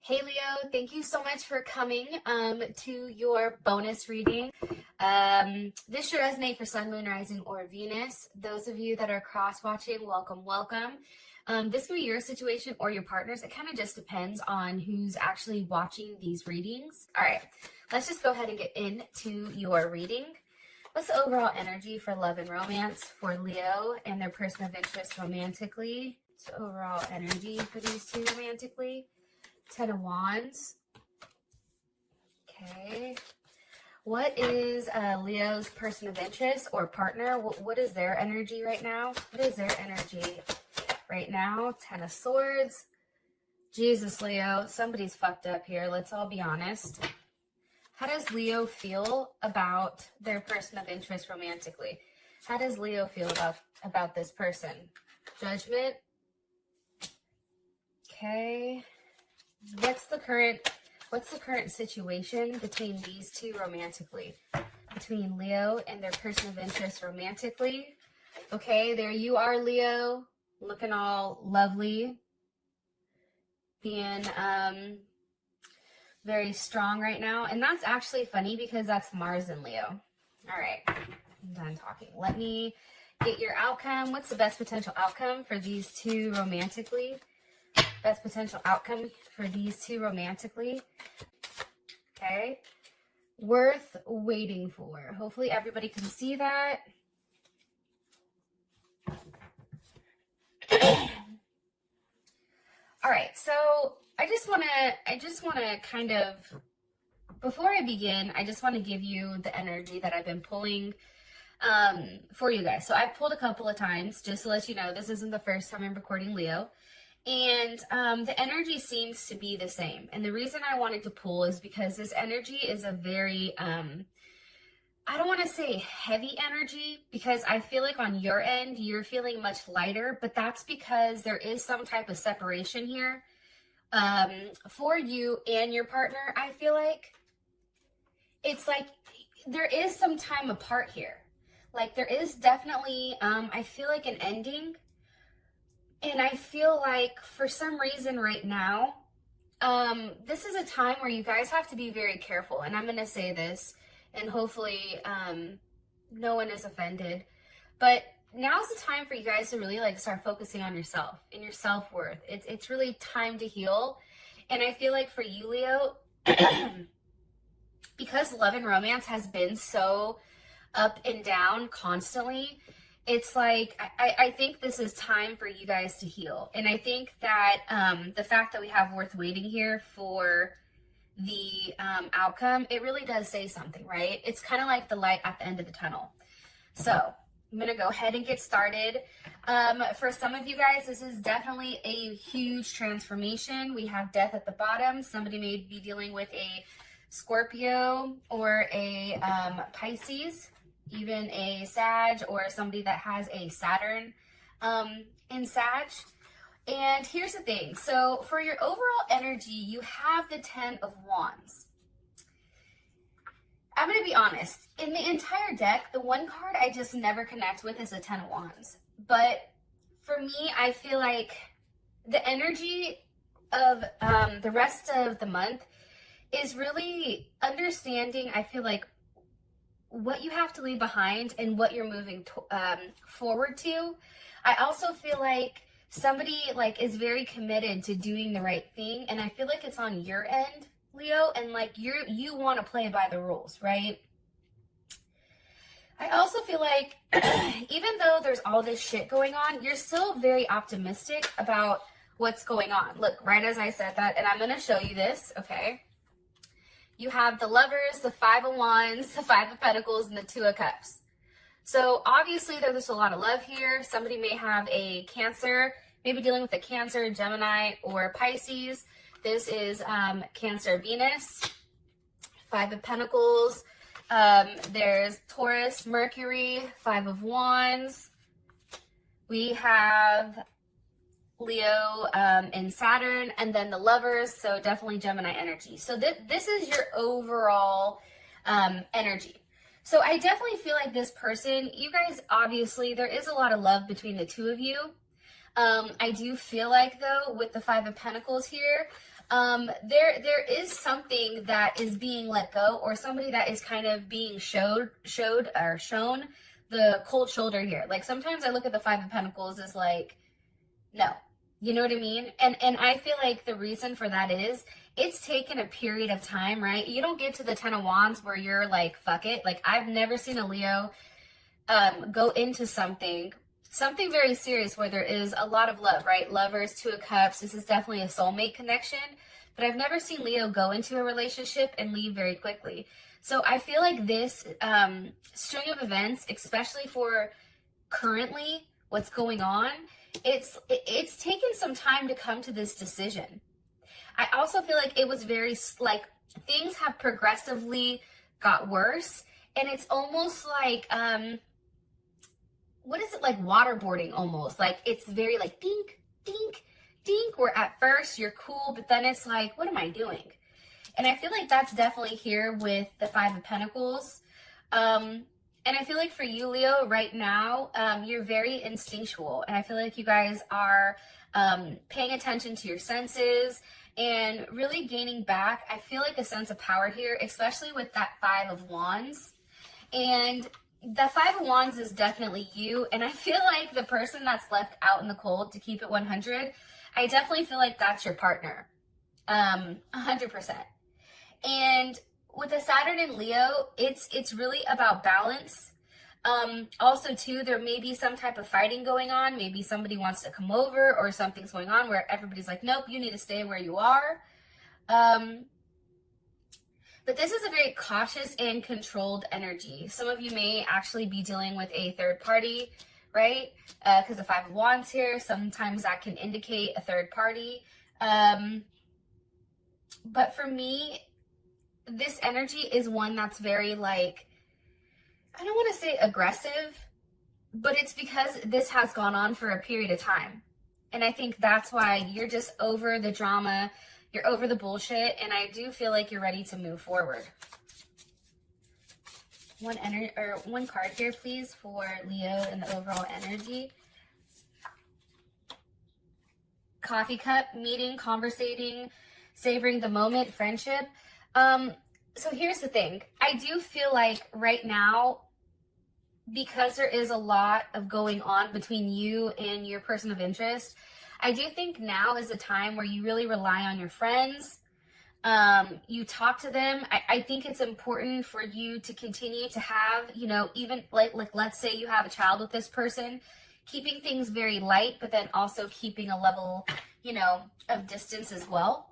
Hey Leo, thank you so much for coming to your bonus reading. This should resonate for Sun, Moon, Rising, or Venus. Those of you that are cross-watching, welcome, welcome. This could be your situation or your partner's. It kind of just depends on who's actually watching these readings. All right, let's just go ahead and get into your reading. What's the overall energy for love and romance for Leo and their person of interest romantically? What's the overall energy for these two romantically? 10 of Wands. Okay. What is Leo's person of interest or partner? What is their energy right now? What is their energy right now? 10 of Swords. Jesus, Leo, somebody's fucked up here. Let's all be honest. How does Leo feel about their person of interest romantically? How does Leo feel about this person? Judgment. Okay. What's the current situation between these two romantically? Between Leo and their person of interest romantically. Okay, there you are, Leo, looking all lovely, being very strong right now. And that's actually funny because that's Mars in Leo. All right, I'm done talking. Let me get your outcome. What's the best potential outcome for these two romantically? Best potential outcome for these two romantically. Okay. Worth waiting for. Hopefully everybody can see that. All right. So I just want to kind of, before I begin, I just want to give you the energy that I've been pulling for you guys. So I've pulled a couple of times just to let you know this isn't the first time I'm recording Leo. And the energy seems to be the same. And the reason I wanted to pull is because this energy is a very, I don't want to say heavy energy, because I feel like on your end, you're feeling much lighter, but that's because there is some type of separation here for you and your partner. I feel like it's like there is some time apart here. Like there is definitely, I feel like an ending. And I feel like for some reason right now, this is a time where you guys have to be very careful. And I'm going to say this, and hopefully no one is offended. But now's the time for you guys to really like start focusing on yourself and your self-worth. It's really time to heal. And I feel like for you, Leo, because love and romance has been so up and down constantly, it's like, I think this is time for you guys to heal. And I think that the fact that we have worth waiting here for the outcome, it really does say something, right? It's kind of like the light at the end of the tunnel. So I'm going to go ahead and get started. For some of you guys, this is definitely a huge transformation. We have death at the bottom. Somebody may be dealing with a Scorpio or a Pisces, even a Sag, or somebody that has a Saturn in Sag. And here's the thing. So for your overall energy, you have the 10 of Wands. I'm going to be honest. In the entire deck, the one card I just never connect with is the 10 of Wands. But for me, I feel like the energy of the rest of the month is really understanding, I feel like, what you have to leave behind and what you're moving forward to. I also feel like somebody like is very committed to doing the right thing, and I feel like it's on your end, Leo, and like you want to play by the rules, right? I also feel like even though there's all this shit going on, you're still very optimistic about what's going on. Look, right as I said that, and I'm going to show you this, okay? You have the Lovers, the 5 of Wands, the 5 of Pentacles, and the 2 of Cups. So obviously there's a lot of love here. Somebody may have a Cancer, maybe dealing with a Cancer, Gemini, or Pisces. This is Cancer, Venus, 5 of Pentacles. There's Taurus, Mercury, 5 of Wands. We have Leo and Saturn, and then the Lovers, so definitely Gemini energy. So this is your overall energy. So I definitely feel like this person, you guys, obviously there is a lot of love between the two of you. I do feel like, though, with the Five of Pentacles here, there is something that is being let go, or somebody that is kind of being shown the cold shoulder here. Like, sometimes I look at the Five of Pentacles as like, no, you know what I mean? And I feel like the reason for that is it's taken a period of time, right? You don't get to the Ten of Wands where you're like, fuck it. Like, I've never seen a Leo go into something very serious where there is a lot of love, right? Lovers, Two of Cups. This is definitely a soulmate connection, but I've never seen Leo go into a relationship and leave very quickly. So I feel like this string of events, especially for currently what's going on, it's taken some time to come to this decision. I also feel like it was very, like, things have progressively got worse, and it's almost like, what is it, like waterboarding almost? Like, it's very like dink, dink, dink, where at first you're cool, but then it's like, what am I doing? And I feel like that's definitely here with the Five of Pentacles. And I feel like for you, Leo, right now, you're very instinctual. And I feel like you guys are paying attention to your senses and really gaining back, I feel like, a sense of power here, especially with that Five of Wands. And the Five of Wands is definitely you. And I feel like the person that's left out in the cold, to keep it 100, I definitely feel like that's your partner. 100%. And with the Saturn in Leo, it's really about balance. Also, too, there may be some type of fighting going on. Maybe somebody wants to come over, or something's going on where everybody's like, nope, you need to stay where you are. But this is a very cautious and controlled energy. Some of you may actually be dealing with a third party, right? Because the Five of Wands here, sometimes that can indicate a third party. But for me, this energy is one that's very, like, I don't want to say aggressive, but it's because this has gone on for a period of time. And I think that's why you're just over the drama, you're over the bullshit, and I do feel like you're ready to move forward. One card here, please, for Leo and the overall energy. Coffee cup, meeting, conversating, savoring the moment, friendship. So here's the thing. I do feel like right now, because there is a lot of going on between you and your person of interest, I do think now is the time where you really rely on your friends. You talk to them. I think it's important for you to continue to have, you know, even like let's say you have a child with this person, keeping things very light, but then also keeping a level, you know, of distance as well.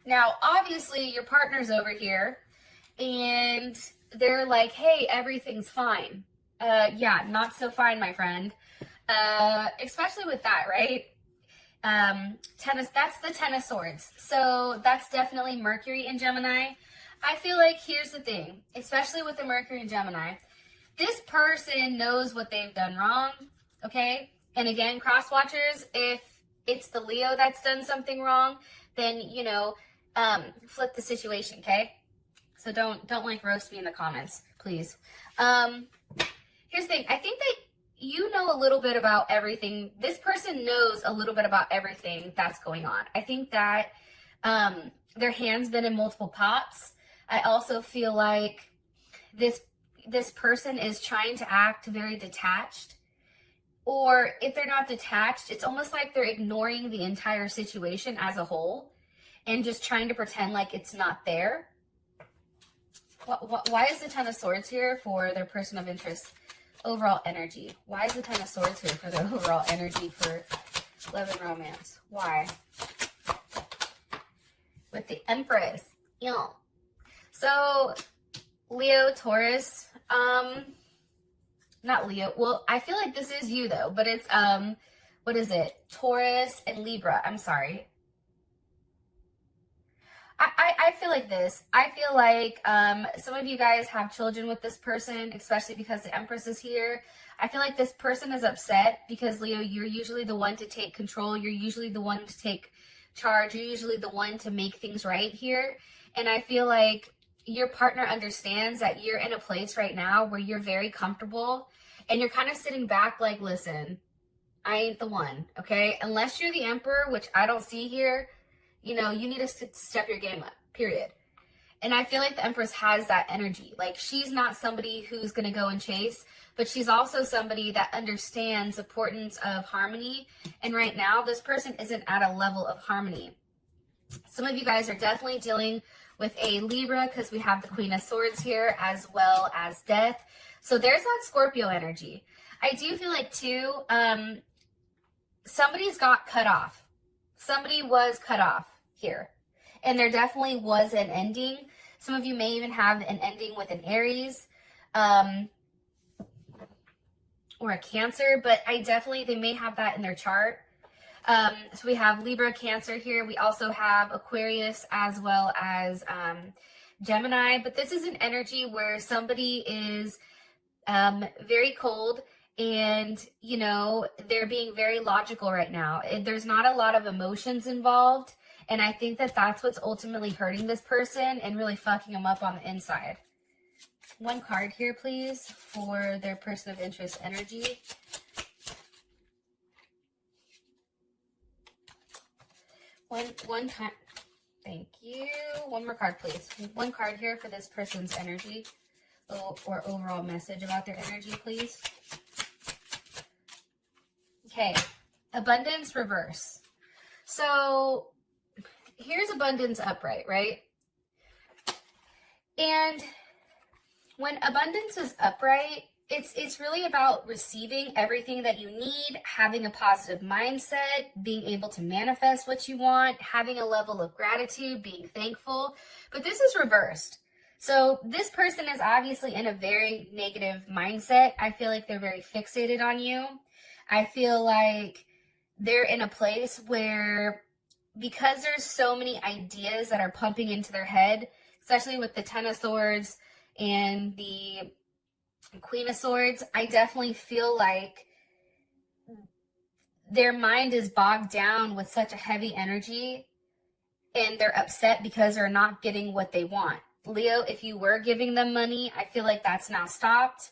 Now, obviously, your partner's over here, and they're like, hey, everything's fine. Yeah, not so fine, my friend. Especially with that, right? That's the Ten of Swords. So that's definitely Mercury in Gemini. I feel like, here's the thing, especially with the Mercury in Gemini, this person knows what they've done wrong, okay? And again, cross watchers, if it's the Leo that's done something wrong, then, you know, flip the situation, okay? So don't like roast me in the comments, please. Here's the thing. I think that you know a little bit about everything. This person knows a little bit about everything that's going on. I think that their hand's been in multiple pots. I also feel like this person is trying to act very detached. Or if they're not detached, it's almost like they're ignoring the entire situation as a whole and just trying to pretend like it's not there. Why is the Ten of Swords here for their person of interest overall energy? Why is the Ten of Swords here for their overall energy for love and romance? Why? With the Empress. Yeah. So, Leo, Taurus, not Leo. Well, I feel like this is you though, but it's, what is it? Taurus and Libra. I'm sorry. I feel like this. I feel like some of you guys have children with this person, especially because the Empress is here. I feel like this person is upset because, Leo, you're usually the one to take control. You're usually the one to take charge. You're usually the one to make things right here. And I feel like your partner understands that you're in a place right now where you're very comfortable and you're kind of sitting back like, listen, I ain't the one, okay? Unless you're the emperor, which I don't see here, you know, you need to step your game up, period. And I feel like the Empress has that energy. Like, she's not somebody who's going to go and chase, but she's also somebody that understands the importance of harmony. And right now, this person isn't at a level of harmony. Some of you guys are definitely dealing with a Libra because we have the Queen of Swords here, as well as Death. So there's that Scorpio energy. I do feel like, too, somebody's got cut off. Somebody was cut off here. And there definitely was an ending. Some of you may even have an ending with an Aries or a Cancer, but they may have that in their chart. So we have Libra, Cancer here. We also have Aquarius as well as Gemini. But this is an energy where somebody is very cold and, you know, they're being very logical right now. There's not a lot of emotions involved. And I think that that's what's ultimately hurting this person and really fucking them up on the inside. One card here, please, for their person of interest energy. One time. Thank you. One more card, please. One card here for this person's energy or overall message about their energy, please. Okay. Abundance reverse. So here's abundance upright, right? And when abundance is upright, it's really about receiving everything that you need, having a positive mindset, being able to manifest what you want, having a level of gratitude, being thankful. But this is reversed. So this person is obviously in a very negative mindset. I feel like they're very fixated on you. I feel like they're in a place where, because there's so many ideas that are pumping into their head, especially with the Ten of Swords and the Queen of Swords, I definitely feel like their mind is bogged down with such a heavy energy and they're upset because they're not getting what they want. Leo, if you were giving them money, I feel like that's now stopped.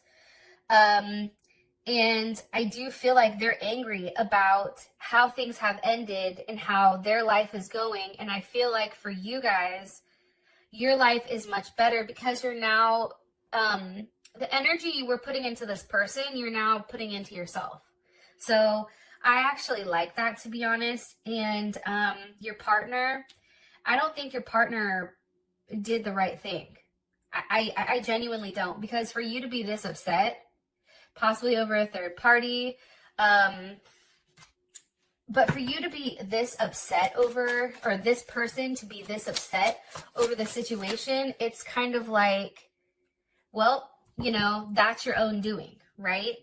And I do feel like they're angry about how things have ended and how their life is going. And I feel like for you guys, your life is much better because you're now, the energy you were putting into this person, you're now putting into yourself. So I actually like that, to be honest. And your partner, I don't think your partner did the right thing. I genuinely don't, because for you to be this upset, possibly over a third party, but for you to be this upset over, or this person to be this upset over the situation, it's kind of like, well, you know, that's your own doing, right?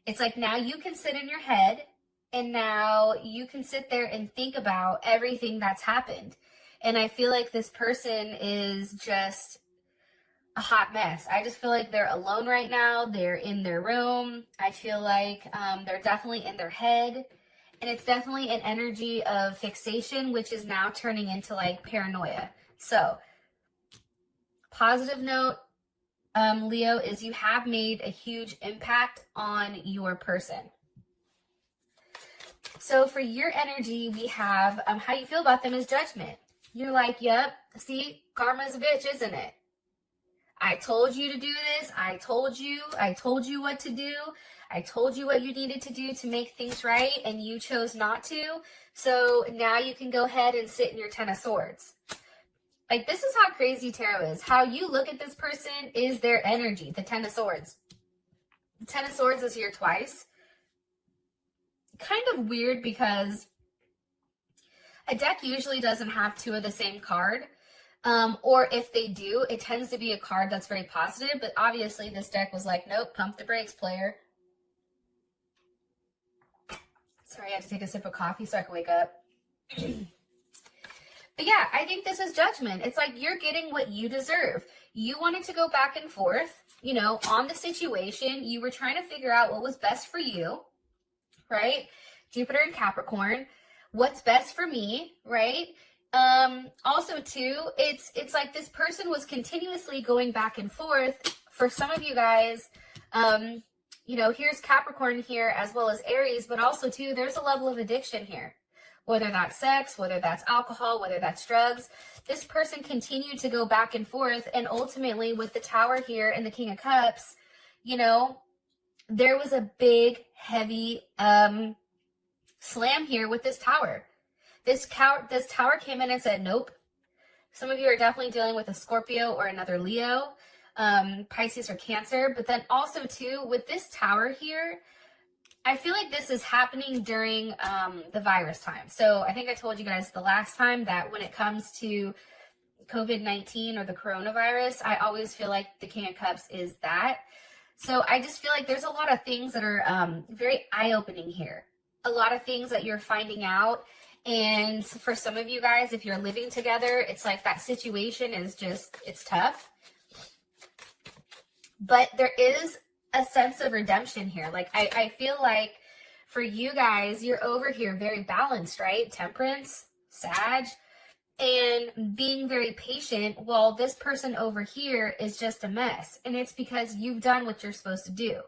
It's like, now you can sit in your head and now you can sit there and think about everything that's happened. And I feel like this person is just a hot mess. I just feel like they're alone right now. They're in their room. I feel like they're definitely in their head. And it's definitely an energy of fixation, which is now turning into like paranoia. So, positive note, Leo, is you have made a huge impact on your person. So for your energy, we have how you feel about them is judgment. You're like, yep, see, karma's a bitch, isn't it? I told you to do this. I told you what to do. I told you what you needed to do to make things right, and you chose not to. So now you can go ahead and sit in your Ten of Swords. Like, this is how crazy tarot is. How you look at this person is their energy, the Ten of Swords. The Ten of Swords is here twice. Kind of weird because a deck usually doesn't have two of the same card. Or if they do, it tends to be a card that's very positive. But obviously this deck was like, nope, pump the brakes, player. Sorry, I had to take a sip of coffee so I could wake up. But yeah, I think this is judgment. It's like, you're getting what you deserve. You wanted to go back and forth, you know, on the situation. You were trying to figure out what was best for you, right? Jupiter and Capricorn. What's best for me, right? Also too, it's like this person was continuously going back and forth. For some of you guys, you know, here's Capricorn here as well as Aries, but also too, there's a level of addiction here. Whether that's sex, whether that's alcohol, whether that's drugs, this person continued to go back and forth. And ultimately with the Tower here and the King of Cups, you know, there was a big, heavy slam here with this Tower. This Tower came in and said, nope. Some of you are definitely dealing with a Scorpio or another Leo, Pisces or Cancer. But then also too, with this Tower here, I feel like this is happening during the virus time. So I think I told you guys the last time that when it comes to COVID-19 or the coronavirus, I always feel like the King of Cups is that. So I just feel like there's a lot of things that are very eye-opening here. A lot of things that you're finding out. And for some of you guys, if you're living together, it's like that situation is just, it's tough. But there is a sense of redemption here. Like I feel like for you guys, you're over here very balanced, right? Temperance, Sag, and being very patient, while this person over here is just a mess. And it's because you've done what you're supposed to do.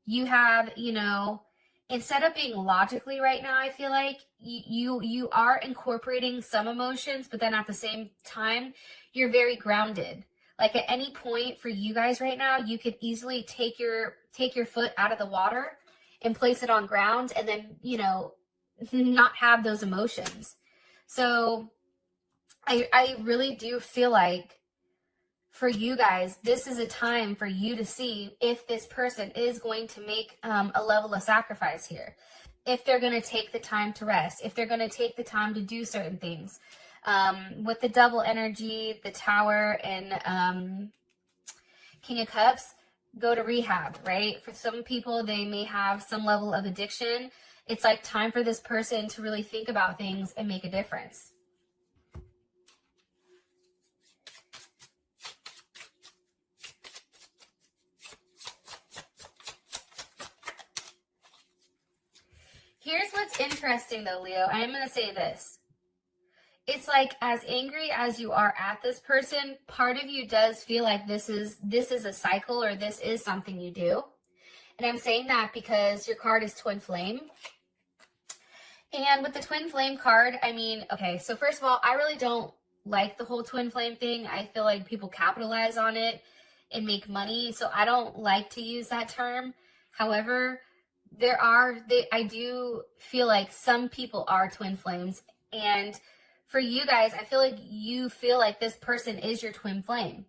You have, you know, instead of being logically right now, I feel like you are incorporating some emotions, but then at the same time, you're very grounded. Like at any point for you guys right now, you could easily take your foot out of the water and place it on ground and then, you know, not have those emotions. So I really do feel like for you guys, this is a time for you to see if this person is going to make a level of sacrifice here. If they're going to take the time to rest, if they're going to take the time to do certain things. With the double energy, the Tower, and King of Cups, go to rehab, right? For some people, they may have some level of addiction. It's like time for this person to really think about things and make a difference. Here's what's interesting though, Leo. I'm going to say this. It's like as angry as you are at this person, part of you does feel like this is a cycle or this is something you do. And I'm saying that because your card is Twin Flame. And with the Twin Flame card, I mean, okay, so first of all, I really don't like the whole Twin Flame thing. I feel like people capitalize on it and make money. So I don't like to use that term. However, I do feel like some people are Twin Flames. And for you guys, I feel like you feel like this person is your Twin Flame.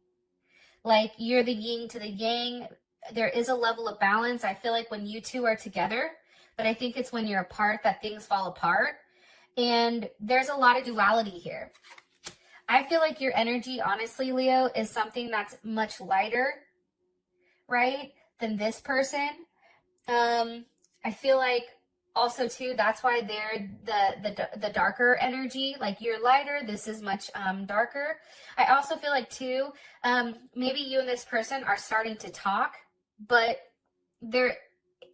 Like you're the yin to the yang. There is a level of balance. I feel like when you two are together, but I think it's when you're apart that things fall apart. And there's a lot of duality here. I feel like your energy, honestly, Leo, is something that's much lighter, right, than this person. I feel like also too, that's why they're the darker energy. Like you're lighter, this is much darker. I also feel like too, maybe you and this person are starting to talk, but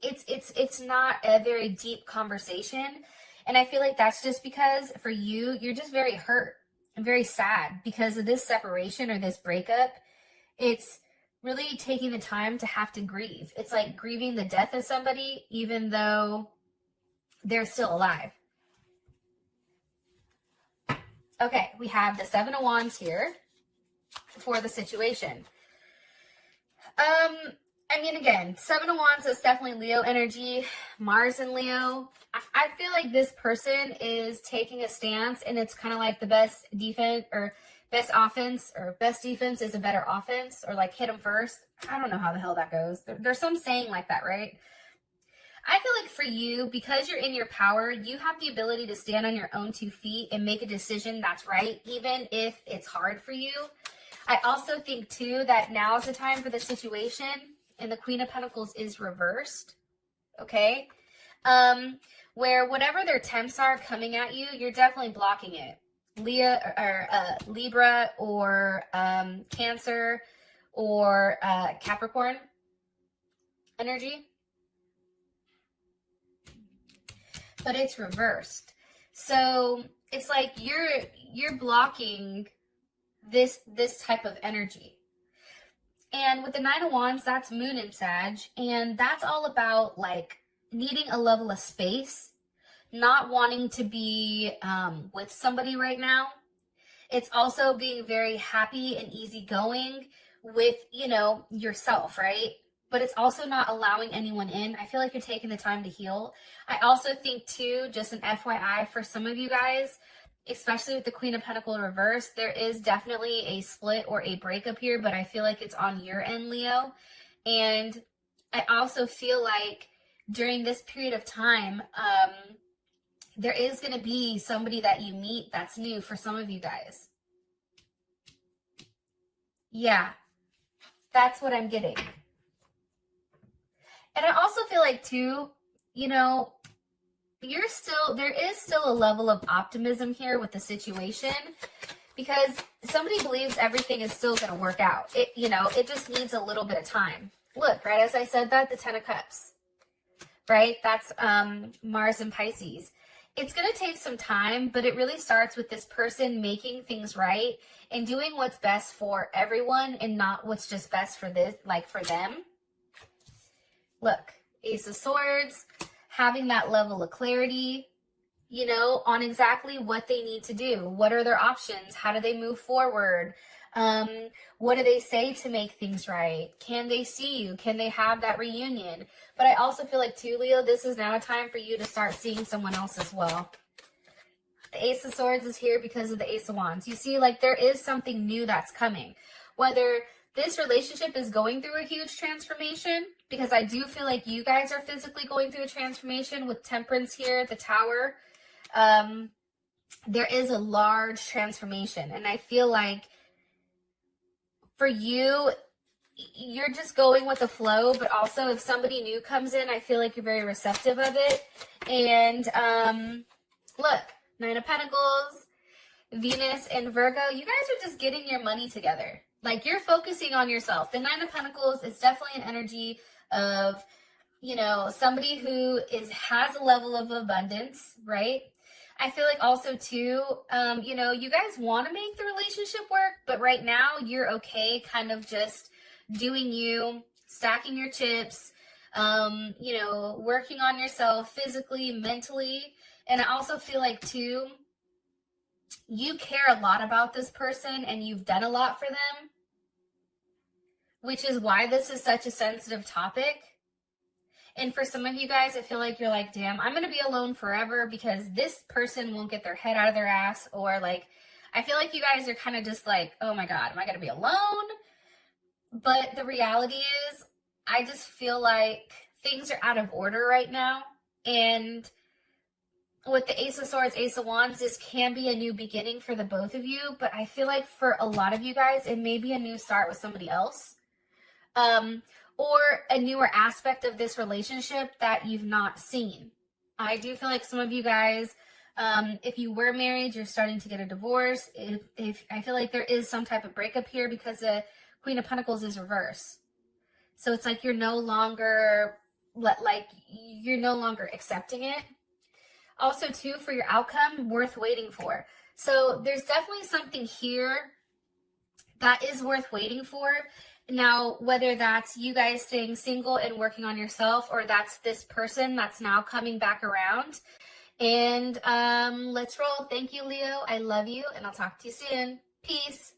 it's not a very deep conversation. And I feel like that's just because for you, you're just very hurt and very sad because of this separation or this breakup. It's really taking the time to have to grieve. It's like grieving the death of somebody, even though they're still alive. Okay, we have the Seven of Wands here for the situation. I mean, again, Seven of Wands is definitely Leo energy, Mars and Leo. I feel like this person is taking a stance, and it's kind of like the best defense or best offense or best defense is a better offense, or like hit them first. I don't know how the hell that goes. There's some saying like that, right? I feel like for you, because you're in your power, you have the ability to stand on your own 2 feet and make a decision that's right, even if it's hard for you. I also think too that now is the time for the situation, and the Queen of Pentacles is reversed, okay? Where whatever their attempts are coming at you, you're definitely blocking it. Libra or Cancer or Capricorn energy. But it's reversed. So it's like you're blocking this type of energy. And with the Nine of Wands, that's Moon in Sag. And that's all about like needing a level of space, not wanting to be with somebody right now. It's also being very happy and easygoing with, you know, yourself, right? But it's also not allowing anyone in. I feel like you're taking the time to heal. I also think too, just an FYI for some of you guys, especially with the Queen of Pentacles reverse, there is definitely a split or a breakup here, but I feel like it's on your end, Leo. And I also feel like during this period of time, there is going to be somebody that you meet that's new for some of you guys. Yeah, that's what I'm getting. And I also feel like too, you know, there is still a level of optimism here with the situation, because somebody believes everything is still going to work out. It, you know, it just needs a little bit of time. Look, right, as I said that, the Ten of Cups, right? That's Mars and Pisces. It's going to take some time, but it really starts with this person making things right and doing what's best for everyone and not what's just best for this, like for them. Look, Ace of Swords, having that level of clarity, you know, on exactly what they need to do. What are their options? How do they move forward? What do they say to make things right? Can they see you? Can they have that reunion? But I also feel like too, Leo, this is now a time for you to start seeing someone else as well. The Ace of Swords is here because of the Ace of Wands. You see, like, there is something new that's coming. Whether this relationship is going through a huge transformation, because I do feel like you guys are physically going through a transformation with Temperance here, the Tower. There is a large transformation. And I feel like for you, you're just going with the flow, but also if somebody new comes in, I feel like you're very receptive of it. And look, Nine of Pentacles, Venus and Virgo, you guys are just getting your money together. Like, you're focusing on yourself. The Nine of Pentacles is definitely an energy of, you know, somebody who has a level of abundance, right? I feel like also too, you know, you guys want to make the relationship work, but right now you're okay kind of just doing you, stacking your chips, you know, working on yourself physically, mentally. And I also feel like too, you care a lot about this person and you've done a lot for them, which is why this is such a sensitive topic. And for some of you guys, I feel like you're like, damn, I'm going to be alone forever because this person won't get their head out of their ass. Or like, I feel like you guys are kind of just like, oh my God, am I going to be alone? But the reality is, I just feel like things are out of order right now. And with the Ace of Swords, Ace of Wands, this can be a new beginning for the both of you. But I feel like for a lot of you guys, it may be a new start with somebody else. Or a newer aspect of this relationship that you've not seen. I do feel like some of you guys, if you were married, you're starting to get a divorce. If I feel like there is some type of breakup here because the Queen of Pentacles is reverse. So it's like you're no longer accepting it. Also, too, for your outcome, worth waiting for. So there's definitely something here that is worth waiting for. Now, whether that's you guys staying single and working on yourself, or that's this person that's now coming back around. And let's roll. Thank you, Leo. I love you, and I'll talk to you soon. Peace.